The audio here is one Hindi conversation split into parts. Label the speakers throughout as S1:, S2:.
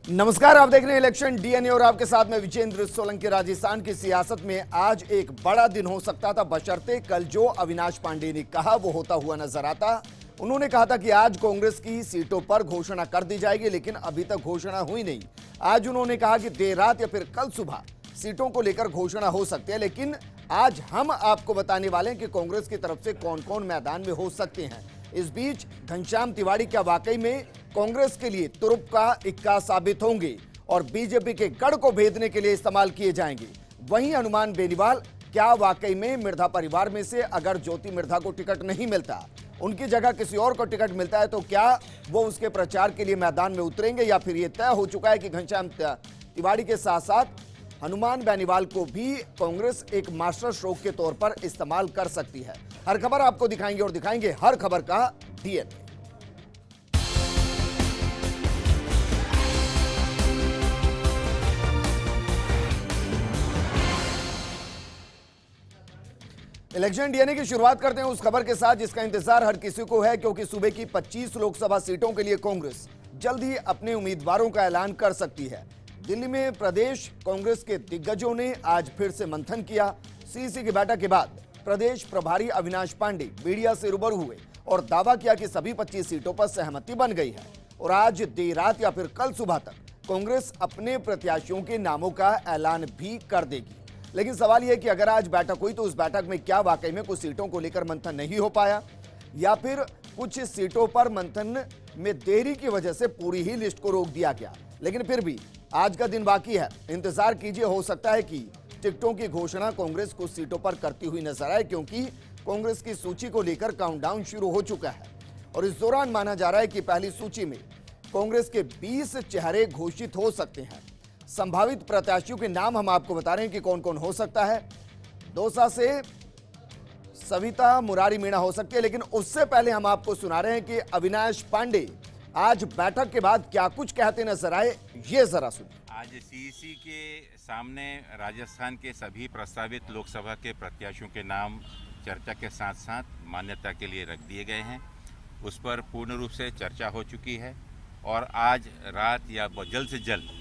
S1: नमस्कार, आप देख रहे हैं इलेक्शन डीएनए और आपके साथ में विजेंद्र सोलंकी। राजस्थान की सियासत में आज एक बड़ा दिन हो सकता था, बशर्ते कल जो अविनाश पांडे ने कहा वो होता हुआ नजर आता। उन्होंने कहा था कि आज कांग्रेस की सीटों पर घोषणा कर दी जाएगी, लेकिन अभी तक घोषणा हुई नहीं। आज उन्होंने कहा कि देर रात या फिर कल सुबह सीटों को लेकर घोषणा हो सकती है, लेकिन आज हम आपको बताने वाले हैं कि कांग्रेस की तरफ से कौन कौन मैदान में हो सकते हैं। इस बीच घनश्याम तिवारी क्या वाकई में कांग्रेस के लिए तुरुप का इक्का साबित होंगे और बीजेपी के गढ़ को भेदने के लिए इस्तेमाल किए जाएंगे। वहीं हनुमान बेनीवाल क्या वाकई में मिर्धा परिवार में से अगर ज्योति मिर्धा को टिकट नहीं मिलता, उनकी जगह किसी और को टिकट मिलता है, तो क्या वो उसके प्रचार के लिए मैदान में उतरेंगे, या फिर यह तय हो चुका है कि घनश्याम तिवारी के साथ साथ हनुमान बेनीवाल को भी कांग्रेस एक मास्टर स्ट्रोक के तौर पर इस्तेमाल कर सकती है। हर खबर आपको दिखाएंगे और दिखाएंगे हर खबर का डीएनए। इलेक्शन डीएनए की शुरुआत करते हैं उस खबर के साथ जिसका इंतजार हर किसी को है, क्योंकि सूबे की 25 लोकसभा सीटों के लिए कांग्रेस जल्द ही अपने उम्मीदवारों का ऐलान कर सकती है। दिल्ली में प्रदेश कांग्रेस के दिग्गजों ने आज फिर से मंथन किया। सीसी की बैठक के बाद प्रदेश प्रभारी अविनाश पांडे मीडिया से रूबरू हुए और दावा किया कि सभी 25 सीटों पर सहमति बन गई है और आज देर रात या फिर कल सुबह तक कांग्रेस अपने प्रत्याशियों के नामों का ऐलान भी कर देगी। लेकिन सवाल यह कि अगर आज बैठक हुई तो उस बैठक में क्या वाकई में कुछ सीटों को लेकर मंथन नहीं हो पाया, या फिर कुछ सीटों पर मंथन में देरी की वजह से पूरी ही लिस्ट को रोक दिया गया। लेकिन फिर भी आज का दिन बाकी है, इंतजार कीजिए। हो सकता है कि टिकटों की घोषणा कांग्रेस कुछ सीटों पर करती हुई नजर आए, क्योंकि कांग्रेस की सूची को लेकर काउंटडाउन शुरू हो चुका है और इस दौरान माना जा रहा है कि पहली सूची में कांग्रेस के 20 चेहरे घोषित हो सकते हैं। संभावित प्रत्याशियों के नाम हम आपको बता रहे हैं कि कौन कौन हो सकता है। दौसा से सविता मुरारी मीणा हो सकती है, लेकिन उससे पहले हम आपको सुना रहे हैं कि अविनाश पांडे आज बैठक के बाद क्या कुछ कहते नजर आए, ये जरा सुनिए।
S2: आज सीईसी के सामने राजस्थान के सभी प्रस्तावित लोकसभा के प्रत्याशियों के नाम चर्चा के साथ साथ मान्यता के लिए रख दिए गए हैं। उस पर पूर्ण रूप से चर्चा हो चुकी है और आज रात या जल्द से जल्द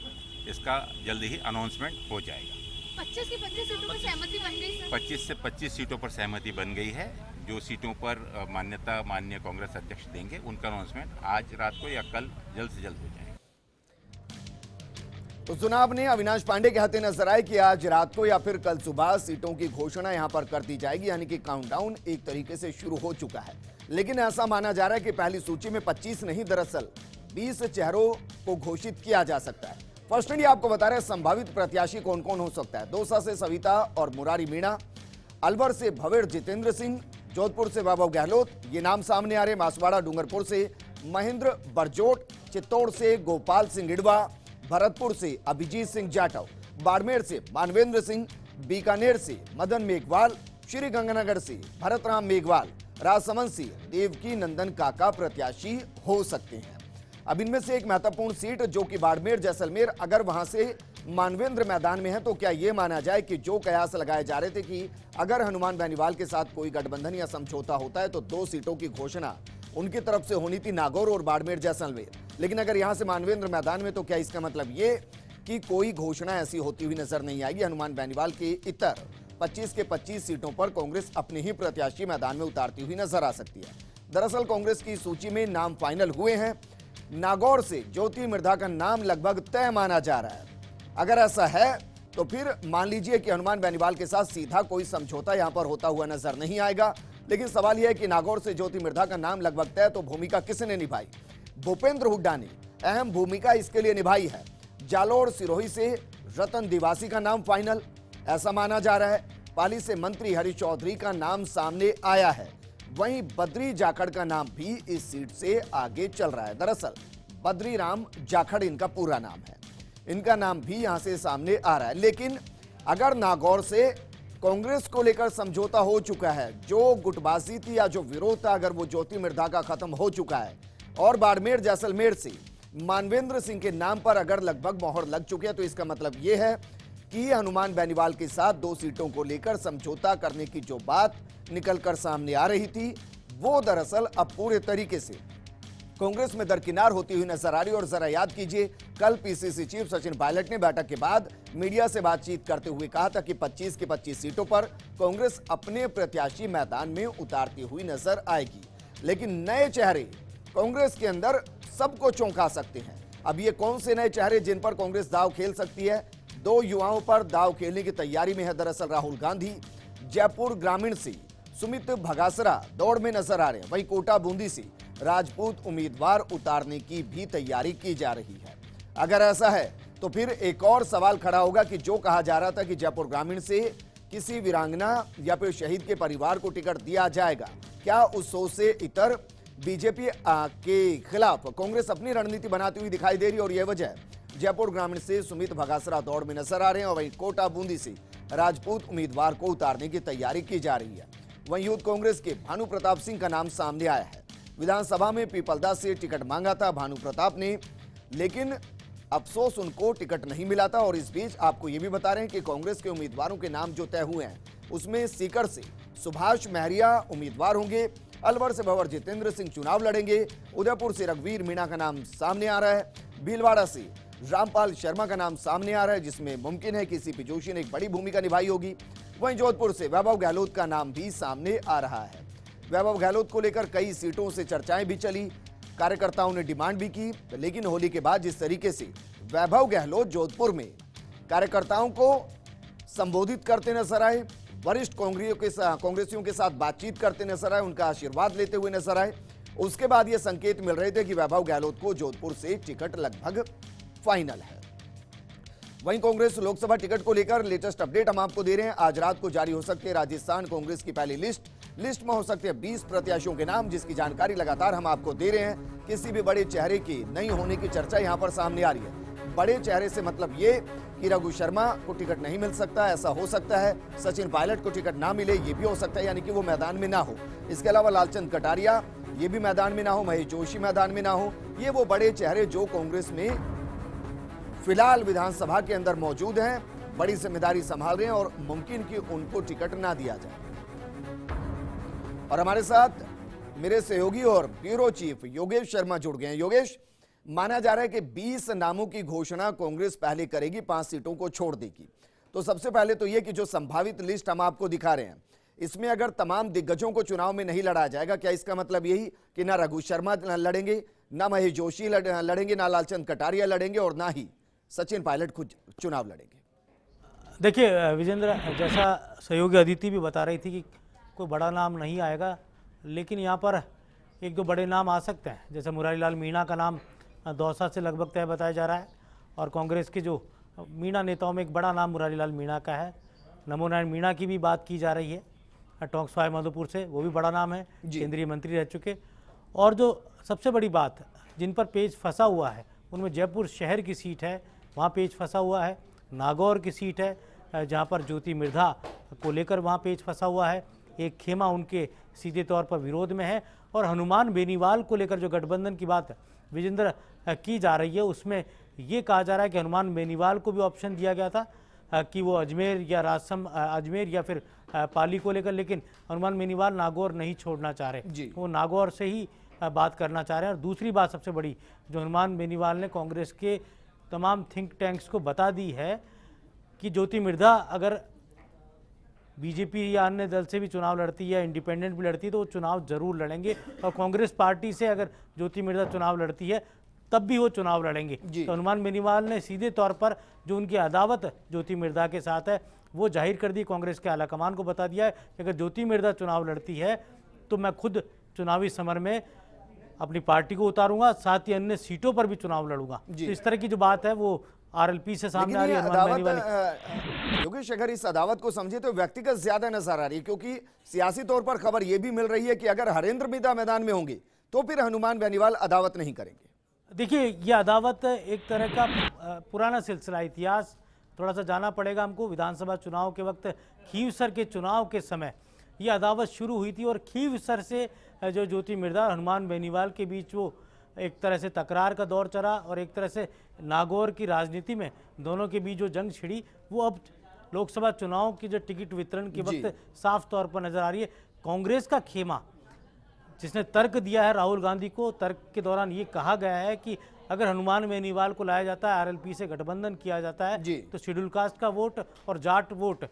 S2: इसका जल्द ही अनाउंसमेंट हो जाएगा।
S3: 25 की 25 सीटों पर सहमति बन गई सर?
S2: 25 से 25 सीटों पर सहमति बन गई है। जो सीटों पर मान्यता माननीय कांग्रेस अध्यक्ष देंगे उनका अनाउंसमेंट आज रात को या कल जल्द से जल्द हो जाएगा।
S1: तो चुनाव ने अविनाश पांडे कहते नजर आए कि आज रात को या फिर कल सुबह सीटों की घोषणा यहां पर कर दी जाएगी, यानी कि काउंटडाउन एक तरीके से शुरू हो चुका है। लेकिन ऐसा माना जा रहा है कि पहली सूची में 25 नहीं, दरअसल 20 चेहरों को घोषित किया जा सकता है। फर्स्ट इंडिया आपको बता रहे हैं संभावित प्रत्याशी कौन कौन हो सकता है। दौसा से सविता और मुरारी मीणा, अलवर से भवेड़ जितेंद्र सिंह, जोधपुर से बाबू गहलोत, ये नाम सामने आ रहे। मासवाड़ा डूंगरपुर से महेंद्र बरजोट, चित्तौड़ से गोपाल सिंह इडवा, भरतपुर से अभिजीत सिंह जाटव, बाड़मेर से मानवेंद्र सिंह, बीकानेर से मदन मेघवाल, श्रीगंगानगर से भरतराम मेघवाल, राजसमंद से देवकी नंदन काका प्रत्याशी हो सकते हैं। अब इनमें से एक महत्वपूर्ण सीट जो कि बाड़मेर जैसलमेर, अगर वहां से मानवेंद्र मैदान में है तो क्या यह माना जाए कि जो कयास लगाए जा रहे थे कि अगर हनुमान बेनीवाल के साथ कोई गठबंधन या समझौता होता है तो 2 सीटों की घोषणा उनकी तरफ से होनी थी, नागौर और बाड़मेर जैसलमेर। लेकिन अगर यहां से मानवेंद्र मैदान में तो क्या इसका मतलब ये कि कोई घोषणा ऐसी होती हुई नजर नहीं आएगी। हनुमान बेनीवाल के इतर 25 के 25 सीटों पर कांग्रेस अपने ही प्रत्याशी मैदान में उतारती हुई नजर आ सकती है। दरअसल कांग्रेस की सूची में नाम फाइनल हुए हैं। नागौर से ज्योति मिर्धा का नाम लगभग तय माना जा रहा है। अगर ऐसा है तो फिर मान लीजिए कि हनुमान बेनीवाल के साथ सीधा कोई समझौता यहां पर होता हुआ नजर नहीं आएगा। लेकिन सवाल यह है कि नागौर से ज्योति मिर्धा का नाम लगभग तय, तो भूमिका किसने निभाई? भूपेंद्र हुड्डा ने अहम भूमिका इसके लिए निभाई है। जालोर सिरोही से रतन दिवासी का नाम फाइनल ऐसा माना जा रहा है। पाली से मंत्री हरीश चौधरी का नाम सामने आया है। वहीं बद्री जाखड़ का नाम भी इस सीट से आगे चल रहा है। दरअसल बद्री राम जाखड़ इनका पूरा नाम है, इनका नाम भी यहां से सामने आ रहा है। लेकिन अगर नागौर से कांग्रेस को लेकर समझौता हो चुका है, जो गुटबाजी थी या जो विरोध था, अगर वो ज्योति मिर्धा का खत्म हो चुका है और बाड़मेर जैसलमेर से मानवेंद्र सिंह के नाम पर अगर लगभग मोहर लग चुकी है, तो इसका मतलब यह है कि हनुमान बेनीवाल के साथ 2 सीटों को लेकर समझौता करने की जो बात निकलकर सामने आ रही थी, वो दरअसल अब पूरे तरीके से कांग्रेस में दरकिनार होती हुई नजर आ रही है। और जरा याद कीजिए, कल पीसीसी चीफ सचिन पायलट ने बैठक के बाद मीडिया से बातचीत करते हुए कहा था कि 25 की 25 सीटों पर कांग्रेस अपने प्रत्याशी मैदान में उतारती हुई नजर आएगी। लेकिन नए चेहरे कांग्रेस के अंदर सबको चौंका सकते हैं। अब ये कौन से नए चेहरे जिन पर कांग्रेस दाव खेल सकती है? दो युवाओं पर दाव खेलने की तैयारी में है दरअसल राहुल गांधी। जयपुर ग्रामीण से सुमित भगासरा दौड़ में नजर आ रहे हैं। वहीं कोटा बूंदी से राजपूत उम्मीदवार उतारने की भी तैयारी की जा रही है। अगर ऐसा है तो फिर एक और सवाल खड़ा होगा कि जो कहा जा रहा था कि जयपुर ग्रामीण से किसी वीरांगना या फिर शहीद के परिवार को टिकट दिया जाएगा, क्या उस सोच से इतर बीजेपी के खिलाफ कांग्रेस अपनी रणनीति बनाती हुई दिखाई दे रही है? और यह वजह जयपुर ग्रामीण से सुमित भगासरा दौड़ में नजर आ रहे हैं और वहीं कोटा बूंदी से राजपूत उम्मीदवार को उतारने की तैयारी की जा रही है। वहीं यूथ कांग्रेस के भानु प्रताप सिंह का नाम सामने आया है। विधानसभा में पीपलदा से टिकट मांगा था भानु प्रताप ने, लेकिन अफसोस उनको टिकट नहीं मिला था। और इस बीच आपको यह भी बता रहे हैं कि कांग्रेस के उम्मीदवारों के नाम जो तय हुए हैं उसमें सीकर से सुभाष महरिया उम्मीदवार होंगे, अलवर से भंवर जितेंद्र सिंह चुनाव लड़ेंगे, उदयपुर से रघुवीर मीणा का नाम सामने आ रहा है, भीलवाड़ा से रामपाल शर्मा का नाम सामने आ रहा है जिसमें मुमकिन है कि सीपी जोशी ने एक बड़ी भूमिका निभाई होगी। वहीं जोधपुर से वैभव गहलोत का नाम भी सामने आ रहा है। वैभव गहलोत को लेकर कई सीटों से चर्चाएं भी चली, कार्यकर्ताओं ने डिमांड भी की, लेकिन होली के बाद जिस तरीके से वैभव गहलोत जोधपुर में कार्यकर्ताओं को संबोधित करते नजर आए, वरिष्ठ कांग्रेसियों के साथ बातचीत करते नजर आए, उनका आशीर्वाद लेते हुए नजर आए, उसके बाद ये संकेत मिल रहे थे कि वैभव गहलोत को जोधपुर से टिकट लगभग फाइनल है। वहीं कांग्रेस लोकसभा टिकट को लेकर लेटेस्ट अपडेट हम आपको दे रहे हैं। आज रात को जारी हो सकती है राजस्थान कांग्रेस की पहली लिस्ट में हो सकते हैं 20 प्रत्याशियों के नाम, जिसकी जानकारी लगातार हम आपको दे रहे हैं। किसी भी बड़े चेहरे की नहीं होने की चर्चा यहां पर सामने आ रही है। बड़े चेहरे से मतलब ये कि रघु शर्मा को टिकट नहीं मिल सकता, ऐसा हो सकता है। सचिन पायलट को टिकट ना मिले, ये भी हो सकता है, यानी कि वो मैदान में ना हो। इसके अलावा लालचंद कटारिया ये भी मैदान में ना हो, महेश जोशी मैदान में ना हो। ये वो बड़े चेहरे जो कांग्रेस में फिलहाल विधानसभा के अंदर मौजूद हैं, बड़ी जिम्मेदारी संभाल रहे हैं और मुमकिन कि उनको टिकट ना दिया जाए। और हमारे साथ मेरे सहयोगी और ब्यूरो चीफ योगेश शर्मा जुड़ गए हैं। योगेश, माना जा रहा है कि 20 नामों की घोषणा कांग्रेस पहले करेगी, 5 सीटों को छोड़ देगी। तो सबसे पहले तो यह कि जो संभावित लिस्ट हम आपको दिखा रहे हैं, इसमें अगर तमाम दिग्गजों को चुनाव में नहीं लड़ाया जाएगा, क्या इसका मतलब यही कि ना रघु शर्मा लड़ेंगे, ना महेश जोशी लड़ेंगे, ना लालचंद कटारिया लड़ेंगे और ना ही सचिन पायलट खुद चुनाव लड़ेंगे?
S4: देखिए विजेंद्र, जैसा सहयोगी अदिति भी बता रही थी कि कोई बड़ा नाम नहीं आएगा, लेकिन यहाँ पर एक दो बड़े नाम आ सकते हैं। जैसे मुरारीलाल मीणा का नाम दौसा से लगभग तय बताया जा रहा है और कांग्रेस के जो मीणा नेताओं में एक बड़ा नाम मुरारीलाल मीणा का है। नमो नारायण मीणा की भी बात की जा रही है टोंकसवाय मधुपुर से, वो भी बड़ा नाम है, केंद्रीय मंत्री रह चुके। और जो सबसे बड़ी बात जिन पर पेच फंसा हुआ है उनमें जयपुर शहर की सीट है, वहाँ पेच फंसा हुआ है। नागौर की सीट है जहाँ पर ज्योति मिर्धा को लेकर वहाँ पेच फंसा हुआ है। एक खेमा उनके सीधे तौर पर विरोध में है। और हनुमान बेनीवाल को लेकर जो गठबंधन की बात विजेंद्र की जा रही है, उसमें ये कहा जा रहा है कि हनुमान बेनीवाल को भी ऑप्शन दिया गया था कि वो अजमेर या फिर पाली को लेकर, लेकिन हनुमान बेनीवाल नागौर नहीं छोड़ना चाह रहे, वो नागौर से ही बात करना चाह रहे हैं। और दूसरी बात सबसे बड़ी जो हनुमान बेनीवाल ने कांग्रेस के तमाम थिंक टैंक्स को बता दी है कि ज्योति मिर्धा अगर बीजेपी या अन्य दल से भी चुनाव लड़ती है या इंडिपेंडेंट भी लड़ती है तो वो चुनाव जरूर लड़ेंगे। और कांग्रेस पार्टी से अगर ज्योति मिर्धा चुनाव लड़ती है तब भी वो चुनाव लड़ेंगे। तो हनुमान बेनीवाल ने सीधे तौर पर जो उनकी अदावत ज्योति मिर्धा के साथ है वो जाहिर कर दी। कांग्रेस के आलाकमान को बता दिया है कि अगर ज्योति मिर्धा चुनाव लड़ती है तो मैं खुद चुनावी समर में अपनी पार्टी को उतारूंगा, साथ ही अन्य सीटों पर भी चुनाव लड़ूंगा। तो इस तरह की जो बात है वो आरएलपी से सामने आ रही है।
S1: योगेश, अगर इस अदावत को समझे तो व्यक्तिगत ज्यादा नजर आ रही है, क्योंकि सियासी तौर पर खबर यह भी मिल रही है कि अगर हरेंद्र मिधा मैदान में होंगे तो फिर हनुमान बेनीवाल अदावत नहीं करेंगे।
S4: देखिए, यह अदावत एक तरह का पुराना सिलसिला, इतिहास थोड़ा सा जाना पड़ेगा हमको। विधानसभा चुनाव के वक्त खीवसर के चुनाव के समय यह अदावत शुरू हुई थी और खीवसर से जो ज्योति मिर्धा और हनुमान बेनीवाल के बीच वो एक तरह से तकरार का दौर चला और एक तरह से नागौर की राजनीति में दोनों के बीच जो जंग छिड़ी वो अब लोकसभा चुनाव की जो टिकट वितरण के वक्त साफ तौर पर नजर आ रही है। कांग्रेस का खेमा जिसने तर्क दिया है राहुल गांधी को। तर्क के दौरान ये कहा गया है कि अगर हनुमान बेनीवाल को लाया जाता है, आरएलपी से गठबंधन किया जाता है, तो शेड्यूल कास्ट का वोट और जाट वोट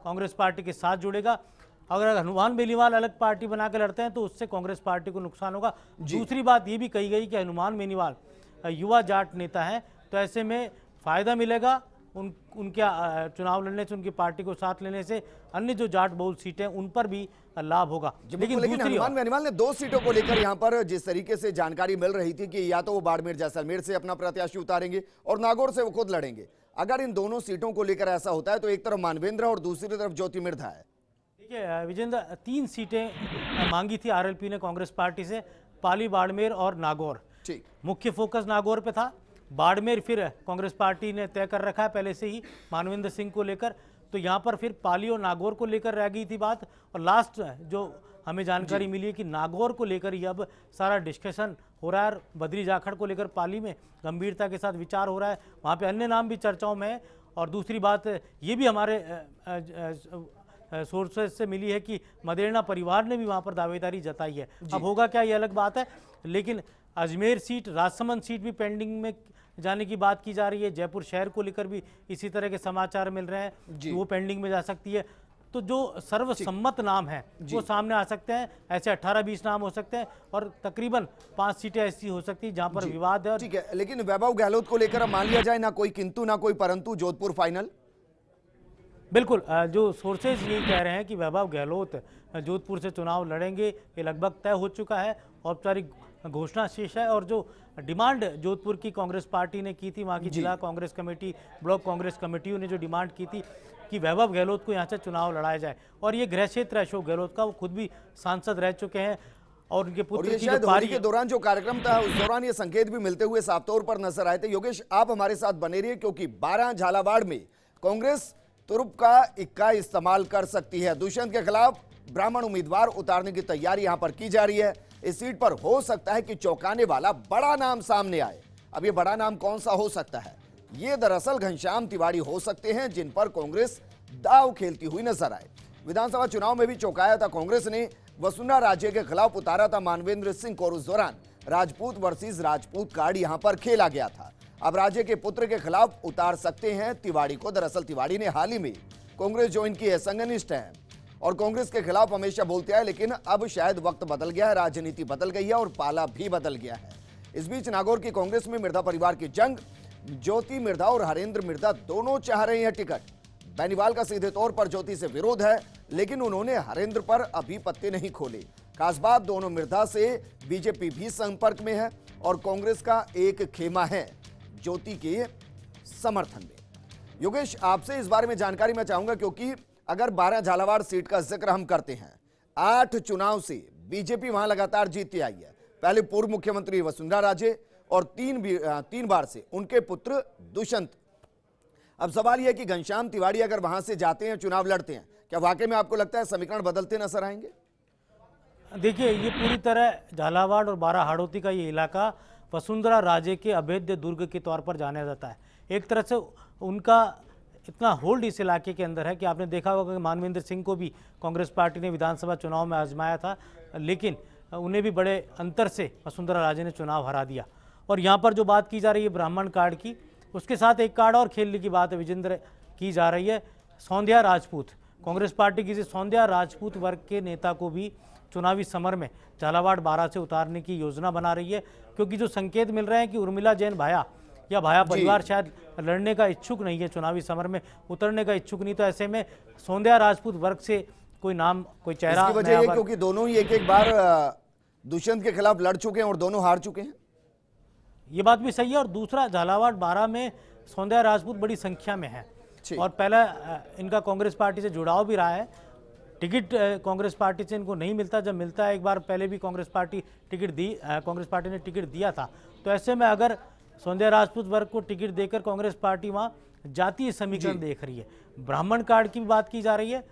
S4: कांग्रेस पार्टी के साथ जुड़ेगा। अगर हनुमान बेनीवाल अलग पार्टी बना के लड़ते हैं तो उससे कांग्रेस पार्टी को नुकसान होगा। दूसरी बात ये भी कही गई कि हनुमान बेनीवाल युवा जाट नेता हैं, तो ऐसे में फायदा मिलेगा उनके चुनाव लड़ने से, उनकी पार्टी को साथ लेने से। अन्य जो जाट बहुल सीटें उन पर भी लाभ होगा।
S1: लेकिन हनुमान बेनीवाल ने 2 सीटों को लेकर यहाँ पर जिस तरीके से जानकारी मिल रही थी कि या तो वो बाड़मेर जैसलमेर से अपना प्रत्याशी उतारेंगे और नागौर से वो खुद लड़ेंगे। अगर इन दोनों सीटों को लेकर ऐसा होता है तो एक तरफ मानवेंद्र और दूसरी तरफ ज्योति मिर्धा है।
S4: देखिए विजेंद्र, 3 सीटें मांगी थी आरएलपी ने कांग्रेस पार्टी से, पाली, बाड़मेर और नागौर।
S1: ठीक,
S4: मुख्य फोकस नागौर पे था। बाड़मेर फिर कांग्रेस पार्टी ने तय कर रखा है पहले से ही मानवेंद्र सिंह को लेकर, तो यहाँ पर फिर पाली और नागौर को लेकर रह गई थी बात। और लास्ट जो हमें जानकारी मिली है कि नागौर को लेकर ही अब सारा डिस्कशन हो रहा है। बद्री जाखड़ को लेकर पाली में गंभीरता के साथ विचार हो रहा है, वहाँ पे अन्य नाम भी चर्चाओं में है। और दूसरी बात ये भी हमारे सोर्सेज से मिली है कि मदेरणा परिवार ने भी वहाँ पर दावेदारी जताई है। अब होगा क्या ये अलग बात है, लेकिन अजमेर सीट, राजसमंद सीट भी पेंडिंग में जाने की बात की जा रही है। जयपुर शहर को लेकर भी इसी तरह के समाचार मिल रहे हैं कि वो पेंडिंग में जा सकती है। तो जो सर्वसम्मत नाम है वो सामने आ सकते हैं। ऐसे 18-20 नाम हो सकते हैं और तकरीबन 5 सीटें ऐसी हो सकती है जहां पर विवाद है।
S1: ठीक है, लेकिन वैभव गहलोत को लेकर अब मान लिया जाए ना कोई किंतु ना कोई परंतु, जोधपुर फाइनल।
S4: बिल्कुल, जो सोर्सेज ये कह रहे हैं कि वैभव गहलोत जोधपुर से चुनाव लड़ेंगे, ये लगभग तय हो चुका है। औपचारिक घोषणा शेष है। और जो डिमांड जोधपुर की कांग्रेस पार्टी ने की थी, वहाँ की जिला कांग्रेस कमेटी, ब्लॉक कांग्रेस कमेटियों ने जो डिमांड की थी कि वैभव गहलोत को यहाँ से चुनाव लड़ाया जाए। और ये गृह क्षेत्र है अशोक गहलोत का, वो खुद भी सांसद रह चुके हैं और उनके पुत्र की जो पारी
S1: के दौरान जो कार्यक्रम था उस दौरान ये संकेत भी मिलते हुए साफ तौर पर नजर आए थे। योगेश, आप हमारे साथ बने रहिए क्योंकि 12 झालावाड़ में कांग्रेस तुरुप का इक्का इस्तेमाल कर सकती है। दुष्यंत के खिलाफ ब्राह्मण उम्मीदवार उतारने की तैयारी यहां पर की जा रही है। इस सीट पर हो सकता है कि चौंकाने वाला बड़ा नाम सामने आए। अब ये बड़ा नाम कौन सा हो सकता है? ये दरअसल घनश्याम तिवारी हो सकते हैं, जिन पर कांग्रेस दांव खेलती हुई नजर आए। विधानसभा चुनाव में भी चौंकाया था कांग्रेस ने, वसुंधरा राजे के खिलाफ उतारा था मानवेंद्र सिंह को और उस दौरान राजपूत वर्सेस राजपूत कार्ड यहां पर खेला गया था। अब राजे के पुत्र के खिलाफ उतार सकते हैं तिवाड़ी को। दरअसल तिवाड़ी ने हाल ही में कांग्रेस ज्वाइन की है, संघनिष्ठ है और कांग्रेस के खिलाफ हमेशा बोलते आए, लेकिन अब शायद वक्त बदल गया है, राजनीति बदल गई है और पाला भी बदल गया है। इस बीच नागौर की कांग्रेस में मिर्धा परिवार की जंग, ज्योति मिर्धा और हरेंद्र मिर्धा दोनों चाह रहे हैं टिकट। बेनीवाल का सीधे तौर पर ज्योति से विरोध है, लेकिन उन्होंने हरेंद्र पर अभी पत्ते नहीं खोले। खास बात, दोनों मिर्धा से बीजेपी भी संपर्क में है और कांग्रेस का एक खेमा है ज्योति के समर्थन में। योगेश, आपसे इस बारे में जानकारी मैं चाहूंगा क्योंकि अगर 12 झालावाड़ सीट का जिक्र हम करते हैं, 8 चुनाव से बीजेपी वहां लगातार जीतती आई है। पहले पूर्व मुख्यमंत्री वसुंधरा राजे और 3 बार से उनके पुत्र दुष्यंत। अब सवाल यह है कि घनश्याम तिवारी अगर वहां से जाते हैं, चुनाव लड़ते हैं, क्या वाकई में आपको लगता है समीकरण बदलते नजर आएंगे?
S4: देखिए, ये पूरी तरह झालावाड़ और बारा हाड़ौती का ये इलाका वसुंधरा राजे के अभेद्य दुर्ग के तौर पर जाना जाता है। एक तरह से उनका इतना होल्ड इस इलाके के अंदर है कि आपने देखा होगा कि मानवेंद्र सिंह को भी कांग्रेस पार्टी ने विधानसभा चुनाव में आजमाया था, लेकिन उन्हें भी बड़े अंतर से वसुंधरा राजे ने चुनाव हरा दिया। और यहाँ पर जो बात की जा रही है ब्राह्मण कार्ड की, उसके साथ एक कार्ड और खेलने की बात विजेंद्र की जा रही है, सौंधिया राजपूत। कांग्रेस पार्टी की सौंधिया राजपूत वर्ग के नेता को भी चुनावी समर में झालावाड़ 12 से उतारने की योजना बना रही है, क्योंकि जो संकेत मिल रहे हैं कि उर्मिला जैन भाया या भाया परिवार शायद लड़ने का इच्छुक नहीं है, चुनावी समर में उतरने का इच्छुक नहीं। तो ऐसे में सौंधिया राजपूत वर्ग से कोई नाम, कोई चेहरा,
S1: इसकी वजह है क्योंकि दोनों ही एक बार दुष्यंत के खिलाफ लड़ चुके हैं और दोनों हार चुके हैं।
S4: ये बात भी सही है। और दूसरा, झालावाड़ 12 में सौंधिया राजपूत बड़ी संख्या में है और पहला इनका कांग्रेस पार्टी से जुड़ाव भी रहा है। टिकट कांग्रेस पार्टी से इनको नहीं मिलता, जब मिलता है एक बार पहले भी कांग्रेस पार्टी कांग्रेस पार्टी ने टिकट दिया था। तो ऐसे में अगर सौंधिया राजपूत वर्ग को टिकट देकर कांग्रेस पार्टी वहाँ जातीय समीकरण देख रही है, ब्राह्मण कार्ड की भी बात की जा रही है,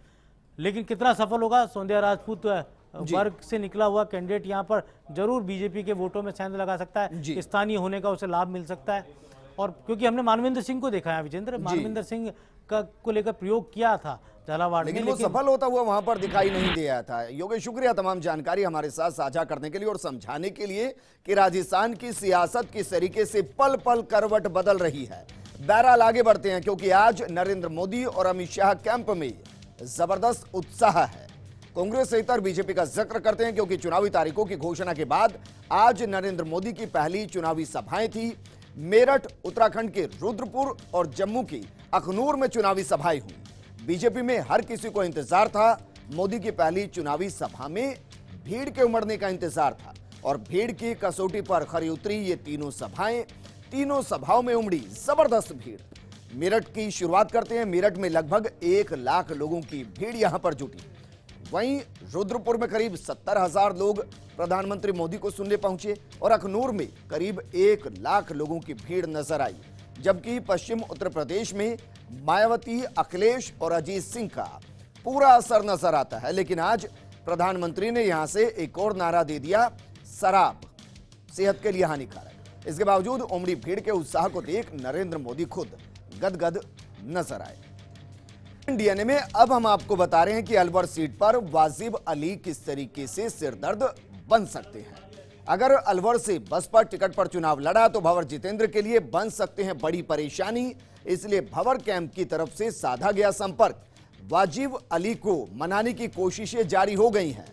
S4: लेकिन कितना सफल होगा सौंधिया राजपूत वर्ग से निकला हुआ कैंडिडेट यहाँ पर जरूर बीजेपी के वोटों में सेंध लगा सकता है, स्थानीय होने का उसे लाभ मिल सकता है। और क्योंकि हमने मानवेंद्र सिंह को देखा है विजेंद्र, मानवेंद्र सिंह को लेकर प्रयोग किया था झालावाड़ में,
S1: लेकिन वो सफल होता हुआ वहां पर दिखाई नहीं दिया था। योगेश, शुक्रिया तमाम जानकारी हमारे साथ साझा करने के लिए और समझाने के लिए कि राजस्थान की सियासत किस तरीके से पल पल करवट बदल रही है। बहरहाल आगे बढ़ते हैं, क्योंकि आज नरेंद्र मोदी और अमित शाह कैंप में जबरदस्त उत्साह है। कांग्रेस सहित बीजेपी का जिक्र करते हैं, क्योंकि चुनावी तारीखों की घोषणा के बाद आज नरेंद्र मोदी की पहली चुनावी सभाएं थी। मेरठ, उत्तराखंड के रुद्रपुर और जम्मू के अखनूर में चुनावी सभाएं हुई। बीजेपी में हर किसी को इंतजार था। मोदी की पहली चुनावी सभा में भीड़ के उमड़ने का इंतजार था और भीड़ की कसौटी पर खरी उतरी ये तीनों सभाएं। तीनों सभाओं में उमड़ी जबरदस्त भीड़। मेरठ की शुरुआत करते हैं। मेरठ में लगभग 1 लाख लोगों की भीड़ यहां पर जुटी। वहीं रुद्रपुर में करीब 70,000 लोग प्रधानमंत्री मोदी को सुनने पहुंचे और अखनूर में करीब 1 लाख लोगों की भीड़ नजर आई। जबकि पश्चिम उत्तर प्रदेश में मायावती, अखिलेश और अजीत सिंह का पूरा असर नजर आता है। लेकिन आज प्रधानमंत्री ने यहां से एक और नारा दे दिया, शराब सेहत के लिए हानिकारक। इसके बावजूद उमड़ी भीड़ के उत्साह को देख नरेंद्र मोदी खुद गदगद नजर आए। डीएनए में अब हम आपको बता रहे हैं कि अलवर सीट पर वाजिब अली किस तरीके से सिरदर्द बन सकते हैं। अगर अलवर से बसपा टिकट पर चुनाव लड़ा तो भंवर जितेंद्र के लिए बन सकते हैं बड़ी परेशानी। इसलिए भंवर कैंप की तरफ से साधा गया संपर्क। वाजिब अली को मनाने की कोशिशें जारी हो गई हैं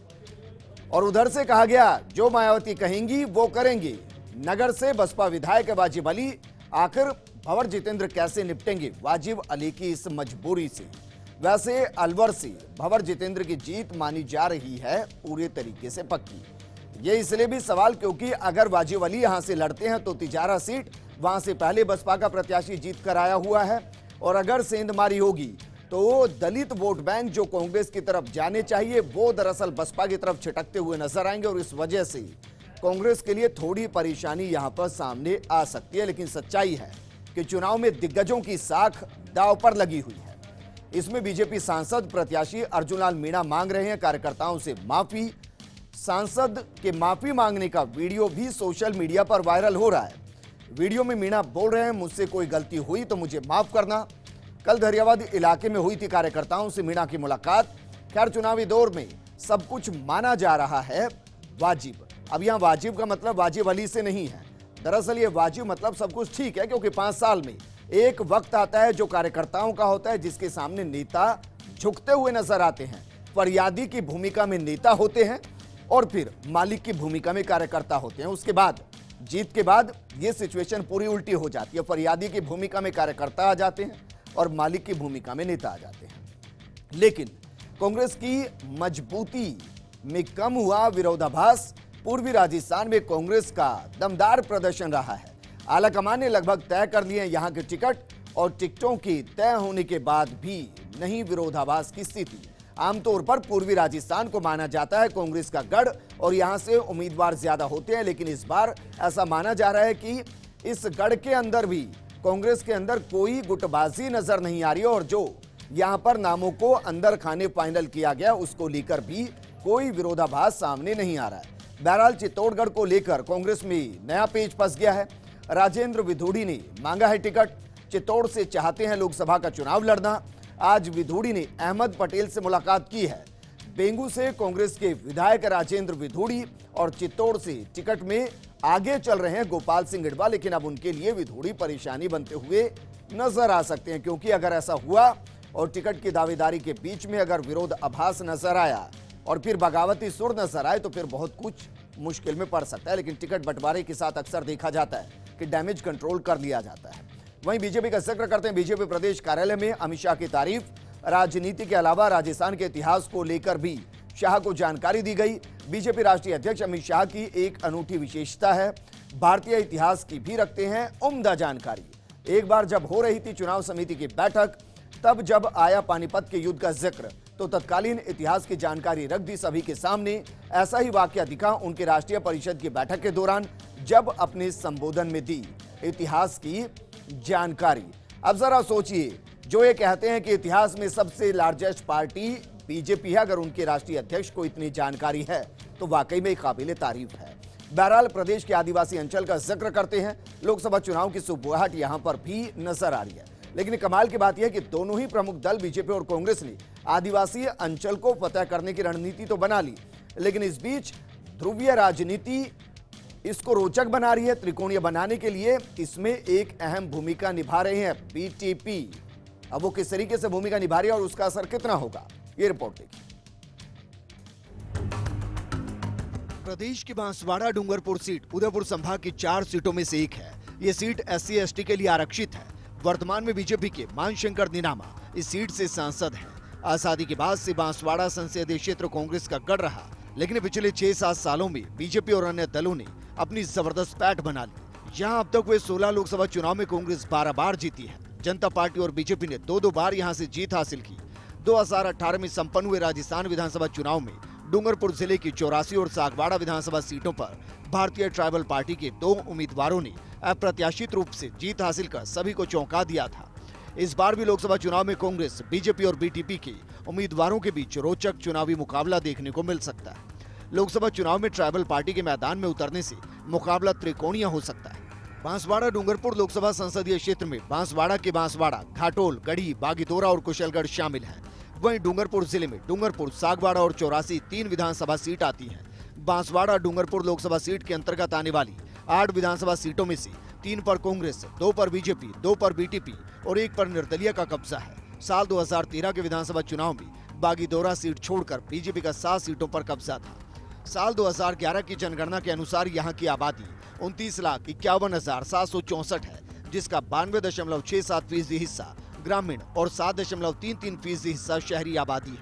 S1: और उधर से कहा गया जो मायावती कहेंगी वो करेंगे। नगर से बसपा विधायक वाजिब अली, आखिर भंवर जितेंद्र कैसे निपटेंगे वाजिब अली की इस मजबूरी से। वैसे अलवर से भंवर जितेंद्र की जीत मानी जा रही है पूरे तरीके से पक्की। ये इसलिए भी सवाल क्योंकि अगर वाजिब अली यहां से लड़ते हैं तो तिजारा सीट वहां से पहले बसपा का प्रत्याशी जीत कर आया हुआ है और अगर सेंधमारी होगी तो दलित वोट बैंक जो कांग्रेस की तरफ जाने चाहिए वो दरअसल बसपा की तरफ छिटकते हुए नजर आएंगे और इस वजह से कांग्रेस के लिए थोड़ी परेशानी यहां पर सामने आ सकती है। लेकिन सच्चाई है कि चुनाव में दिग्गजों की साख दांव पर लगी हुई है। इसमें बीजेपी सांसद प्रत्याशी अर्जुन लाल मीणा मांग रहे हैं कार्यकर्ताओं से माफी। सांसद के माफी मांगने का वीडियो भी सोशल मीडिया पर वायरल हो रहा है। वीडियो में मीणा बोल रहे हैं, मुझसे कोई गलती हुई तो मुझे माफ करना। कल दरियावाद इलाके में हुई थी कार्यकर्ताओं से मीणा की मुलाकात। खैर, चुनावी दौर में सब कुछ माना जा रहा है वाजिब। अब यहां वाजिब का मतलब वाजिब अली से नहीं है। दरअसल ये वाजिब मतलब सब कुछ ठीक है, क्योंकि 5 साल में एक वक्त आता है जो कार्यकर्ताओं का होता है, जिसके सामने नेता झुकते हुए नजर आते हैं। फरियादी की भूमिका में नेता होते हैं और फिर मालिक की भूमिका में कार्यकर्ता होते हैं। उसके बाद जीत के बाद ये सिचुएशन पूरी उल्टी हो जाती है। फरियादी की भूमिका में कार्यकर्ता आ जाते हैं और मालिक की भूमिका में नेता आ जाते हैं। लेकिन कांग्रेस की मजबूती में कम हुआ विरोधाभास। पूर्वी राजस्थान में कांग्रेस का दमदार प्रदर्शन रहा है। आलाकमान ने लगभग तय कर लिए यहां के टिकट और टिकटों की तय होने के बाद भी नहीं विरोधाभास की स्थिति। आमतौर पर पूर्वी राजस्थान को माना जाता है कांग्रेस का गढ़ और यहां से उम्मीदवार ज्यादा होते हैं। लेकिन इस बार ऐसा माना जा रहा है कि इस गढ़ के अंदर भी कांग्रेस के अंदर कोई गुटबाजी नजर नहीं आ रही है और जो यहां पर नामों को अंदर खाने फाइनल किया गया उसको लेकर भी कोई विरोधाभास सामने नहीं आ रहा है। बहरहाल चित्तौड़गढ़ को लेकर कांग्रेस में नया पेच फंस गया है। राजेंद्र विधूड़ी ने मांगा है टिकट। चित्तौड़ से चाहते हैं लोकसभा का चुनाव लड़ना। आज विधूड़ी ने अहमद पटेल से मुलाकात की है। बेंगू से कांग्रेस के विधायक राजेंद्र विधूड़ी और चित्तौड़ से टिकट में आगे चल रहे हैं गोपाल सिंह इडवा। लेकिन अब उनके लिए विधूड़ी परेशानी बनते हुए नजर आ सकते हैं, क्योंकि अगर ऐसा हुआ और टिकट की दावेदारी के बीच में अगर विरोध आभास नजर आया और फिर बगावती सुर नजर आए तो फिर बहुत कुछ मुश्किल में पड़ सकता है। लेकिन टिकट बंटवारे के साथ अक्सर देखा जाता है कि डैमेज कंट्रोल कर लिया जाता है। वहीं बीजेपी का जिक्र करते हैं बीजेपी प्रदेश कार्यालय में अमित शाह की तारीफ। राजनीति के अलावा राजस्थान के इतिहास को लेकर भी शाह को जानकारी दी गई। बीजेपी राष्ट्रीय अध्यक्ष अमित शाह की एक अनूठी विशेषता है, भारतीय इतिहास की भी रखते हैं उम्दा जानकारी। एक बार जब हो रही थी चुनाव समिति की बैठक, तब जब आया पानीपत के युद्ध का जिक्र तो तत्कालीन इतिहास की जानकारी रख दी सभी के सामने। ऐसा ही वाकया दिखा उनके राष्ट्रीय परिषद की बैठक के दौरान, जब अपने संबोधन में दी इतिहास की जानकारी। अब जरा सोचिए, जो ये कहते हैं कि इतिहास में सबसे लार्जेस्ट पार्टी बीजेपी है, अगर उनके राष्ट्रीय अध्यक्ष को इतनी जानकारी है तो वाकई में काबिले तारीफ है। बहरहाल प्रदेश के आदिवासी अंचल का जिक्र करते हैं। लोकसभा चुनाव की सुबुहाट यहां पर भी नजर आ रही है। लेकिन कमाल की बात यह है कि दोनों ही प्रमुख दल बीजेपी और कांग्रेस ने आदिवासी अंचल को फतह करने की रणनीति तो बना ली, लेकिन इस बीच ध्रुवीय राजनीति इसको रोचक बना रही है। त्रिकोणीय बनाने के लिए इसमें एक अहम भूमिका निभा रहे हैं बीटीपी। अब वो किस तरीके से भूमिका निभा रही है और उसका असर कितना होगा, ये रिपोर्ट देखिए। प्रदेश की बांसवाड़ा डूंगरपुर सीट उदयपुर संभाग की 4 सीटों में से एक है। ये सीट SC/ST के लिए आरक्षित है। वर्तमान में बीजेपी के मानशंकर निनामा इस सीट से सांसद हैं। आजादी के बाद से बांसवाड़ा संसदीय क्षेत्र कांग्रेस का गढ़ रहा, लेकिन पिछले 6-7 सालों में बीजेपी और अन्य दलों ने अपनी जबरदस्त पैठ बना ली। यहाँ अब तक हुए 16 लोकसभा चुनाव में कांग्रेस 12 बार जीती है। जनता पार्टी और बीजेपी ने 2-2 बार यहाँ से जीत हासिल की। 2018 में संपन्न हुए राजस्थान विधानसभा चुनाव में डूंगरपुर जिले की 84 और सागवाड़ा विधानसभा सीटों पर भारतीय ट्राइबल पार्टी के 2 उम्मीदवारों ने अप्रत्याशित रूप से जीत हासिल कर सभी को चौंका दिया था। इस बार भी लोकसभा चुनाव में कांग्रेस, बीजेपी और बीटीपी के उम्मीदवारों के बीच रोचक चुनावी मुकाबला देखने को मिल सकता है। लोकसभा चुनाव में ट्राइबल पार्टी के मैदान में उतरने से मुकाबला त्रिकोणीय हो सकता है। बांसवाड़ा डूंगरपुर लोकसभा संसदीय क्षेत्र में बांसवाड़ा के बांसवाड़ा, घाटोल, गढ़ी, बागीदोरा और कुशलगढ़ शामिल हैं। वहीं डूंगरपुर जिले में डूंगरपुर, सागवाड़ा और 84 3 विधानसभा सीट आती हैं। बांसवाड़ा डूंगरपुर लोकसभा सीट के अंतर्गत आने वाली 8 विधानसभा सीटों में से 3 पर कांग्रेस, 2 पर बीजेपी, 2 पर बीटीपी और 1 पर निर्दलीय का कब्जा है। साल 2013 के विधानसभा चुनाव में बागीदोरा सीट छोड़कर बीजेपी का 7 सीटों पर कब्जा था। साल 2011 की जनगणना के अनुसार यहाँ की आबादी 29,51,764 है, जिसका 92.67% हिस्सा ग्रामीण और 7.33% हिस्सा शहरी आबादी है।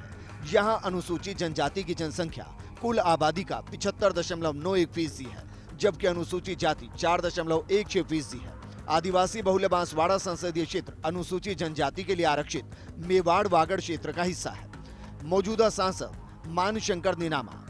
S1: यहाँ अनुसूचित जनजाति की जनसंख्या कुल आबादी का 75.91% है, जबकि अनुसूचित जाति 4.16% है। आदिवासी बहुल्य बांसवाड़ा संसदीय क्षेत्र अनुसूचित जनजाति के लिए आरक्षित मेवाड़ वागड़ क्षेत्र का हिस्सा है। मौजूदा सांसद मानशंकर निनामा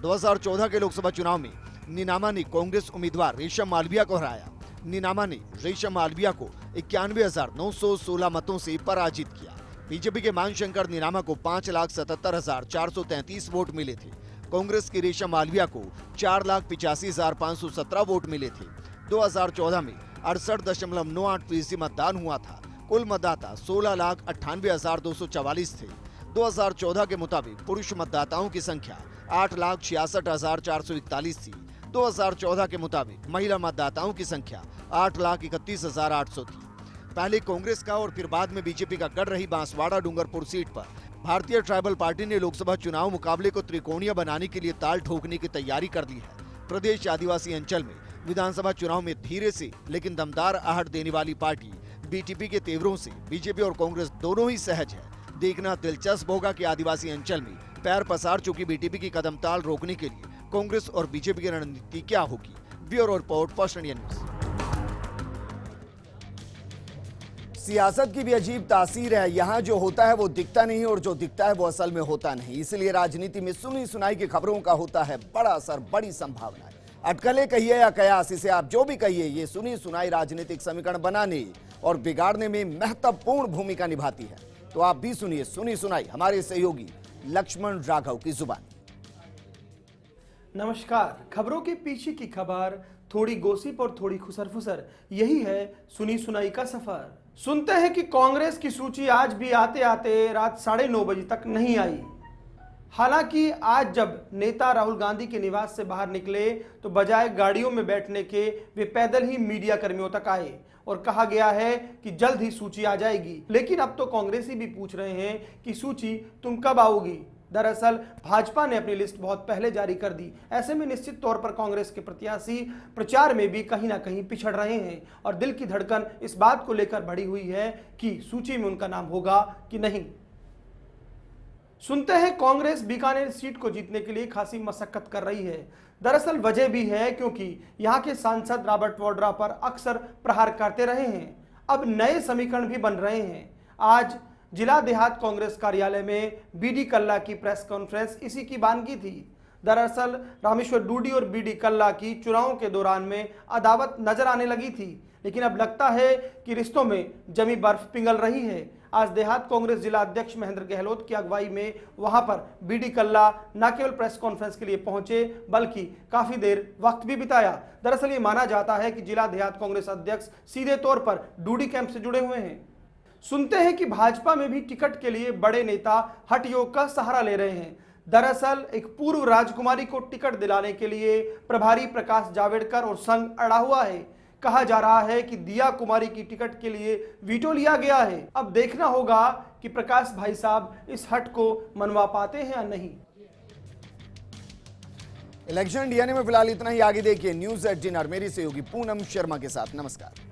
S1: 2014 के लोकसभा चुनाव में निनामा ने कांग्रेस उम्मीदवार रेशम मालविया को हराया। निनामा ने रेशम मालविया को 91,916 मतों से पराजित किया। बीजेपी के मानशंकर निनामा को 5,77,433 वोट मिले थे। कांग्रेस की रेशम मालविया को 4,85,517 वोट मिले थे। 2014 में 68.98% मतदान हुआ था। कुल मतदाता 16,98,244 थे। 2014 के मुताबिक पुरुष मतदाताओं की संख्या 8,66,441 थी। 2014 के मुताबिक महिला मतदाताओं की संख्या 8,31,800 थी। पहले कांग्रेस का और फिर बाद में बीजेपी का गढ़ रही बांसवाड़ा डूंगरपुर सीट पर भारतीय ट्राइबल पार्टी ने लोकसभा चुनाव मुकाबले को त्रिकोणीय बनाने के लिए ताल ठोकने की तैयारी कर ली है। प्रदेश आदिवासी अंचल में विधानसभा चुनाव में धीरे से लेकिन दमदार आहट देने वाली पार्टी बीटीपी के तेवरों से बीजेपी और कांग्रेस दोनों ही सहज है। देखना दिलचस्प होगा कि आदिवासी अंचल में पैर पसार चुकी बीटीपी की कदमताल रोकने के लिए कांग्रेस और बीजेपी की रणनीति क्या होगी। Bureau report, first India news. सियासत की भी अजीब तासीर है। यहाँ जो होता है वो दिखता नहीं और जो दिखता है वो असल में होता नहीं। इसलिए राजनीति में सुनी सुनाई की खबरों का होता है बड़ा असर, बड़ी संभावना है। अटकलें कहिए या कयास, इसे आप जो भी कहिए, ये सुनी सुनाई राजनीतिक समीकरण बनाने और बिगाड़ने में महत्वपूर्ण भूमिका निभाती है। तो आप भी सुनिए सुनी सुनाई हमारे सहयोगी लक्ष्मण राघव की जुबानी।
S5: नमस्कार। खबरों के पीछे की खबर, थोड़ी गोसिप और थोड़ी खुसर फुसर, यही है सुनी सुनाई का सफर। सुनते हैं कि कांग्रेस की सूची आज भी आते आते रात 9:30 बजे तक नहीं आई। हालांकि आज जब नेता राहुल गांधी के निवास से बाहर निकले तो बजाय गाड़ियों में बैठने के वे पैदल ही मीडिया कर्मियों तक आए और कहा गया है कि जल्द ही सूची आ जाएगी। लेकिन अब तो कांग्रेसी भी पूछ रहे हैं कि सूची तुम कब आओगी। दरअसल भाजपा ने अपनी लिस्ट बहुत पहले जारी कर दी। ऐसे में निश्चित तौर पर कांग्रेस के प्रत्याशी प्रचार में भी कहीं ना कहीं पिछड़ रहे हैं और दिल की धड़कन इस बात को लेकर बढ़ी हुई है कि सूची में उनका नाम होगा कि नहीं। सुनते हैं कांग्रेस बीकानेर सीट को जीतने के लिए खासी मशक्कत कर रही है। दरअसल वजह भी है क्योंकि यहां के सांसद रॉबर्ट वाड्रा पर अक्सर प्रहार करते रहे हैं। अब नए समीकरण भी बन रहे हैं। आज जिला देहात कांग्रेस कार्यालय में बीडी कल्ला की प्रेस कॉन्फ्रेंस इसी की बानगी थी। दरअसल रामेश्वर डूडी और बीडी कल्ला की चुनावों के दौरान में अदावत नजर आने लगी थी, लेकिन अब लगता है कि रिश्तों में जमी बर्फ पिघल रही है। आज देहात कांग्रेस जिला अध्यक्ष महेंद्र गहलोत की अगुवाई में वहां पर बीडी कल्ला न केवल प्रेस कॉन्फ्रेंस के लिए पहुंचे बल्कि काफी देर वक्त भी बिताया। दरअसल ये माना जाता है कि जिला देहात कांग्रेस अध्यक्ष सीधे तौर पर डूडी कैंप से जुड़े हुए हैं। सुनते हैं कि भाजपा में भी टिकट के लिए बड़े नेता हठ योग का सहारा ले रहे हैं। दरअसल एक पूर्व राजकुमारी को टिकट दिलाने के लिए प्रभारी प्रकाश जावड़ेकर और संघ अड़ा हुआ है। कहा जा रहा है कि दिया कुमारी की टिकट के लिए वीटो लिया गया है। अब देखना होगा कि प्रकाश भाई साहब इस हट को मनवा पाते हैं या नहीं।
S1: इलेक्शन डीएनए में फिलहाल इतना ही। आगे देखिए न्यूज@NR मेरी सहयोगी पूनम शर्मा के साथ। नमस्कार।